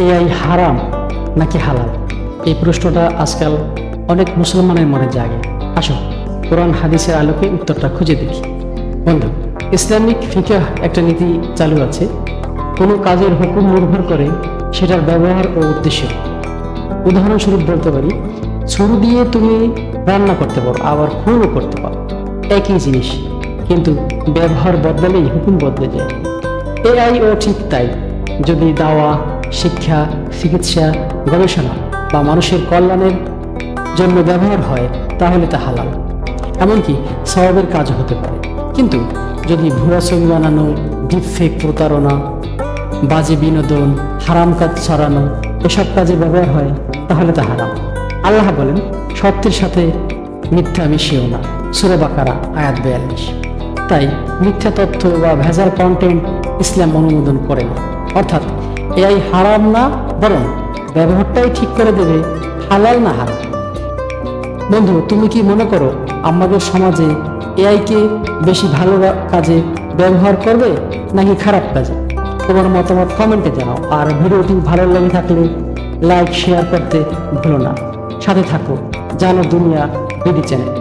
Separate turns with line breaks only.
AI হারাম নাকি হালাল? এই প্রশ্নটা আজকাল অনেক মুসলমানের মনে জাগে। আসুন কোরআন হাদিসের আলোকে উত্তরটা খুঁজে দেখি। বন্ধু, ইসলামিক ফিকহ একটা নীতি চালু আছে, কোনো কাজের হুকুম নির্ভর করে সেটার ব্যবহার ও উদ্দেশ্য। উদাহরণস্বরূপ বলতে পারি, ছুরি দিয়ে তুমি রান্না করতে পারো, আবার খুনও করতে পারো, একই জিনিস, কিন্তু ব্যবহার বদলালেই হুকুম বদলে যায়। এআইও ঠিক তাই। যদি দাওয়া, শিক্ষা, চিকিৎসা, গবেষণা বা মানুষের কল্যাণের জন্য ব্যবহার হয় তাহলে তা হালাল, এমনকি সওয়াবের কাজ হতে পারে। কিন্তু যদি ভুয়া ছবি বানানো, ডিপফেক, প্রতারণা, বাজে বিনোদন, হারাম কাজ ছড়ানো এসব কাজে ব্যবহার হয় তাহলে তা হারাম। আল্লাহ বলেন, সত্যের সাথে মিথ্যা মিশিও না, সূরা বাকারা আয়াত 42। তাই মিথ্যা তথ্য বা ভেজাল কন্টেন্ট ইসলাম অনুমোদন করে না। অর্থাৎ এআই হারাম না, বরং ব্যবহারটাই ঠিক করে দেবে হালাল না হারাম। বন্ধু, তুমি কি মনে করো আমাদের সমাজে এআইকে বেশি ভালো কাজে ব্যবহার করবে নাকি খারাপ কাজে? তোমার মতামত কমেন্টে জানাও। আর ভিডিওটি ভালো লেগে থাকলে লাইক, শেয়ার করতে ভুলো না। সাথে থাকো জানো দুনিয়া বিডি চ্যানেল।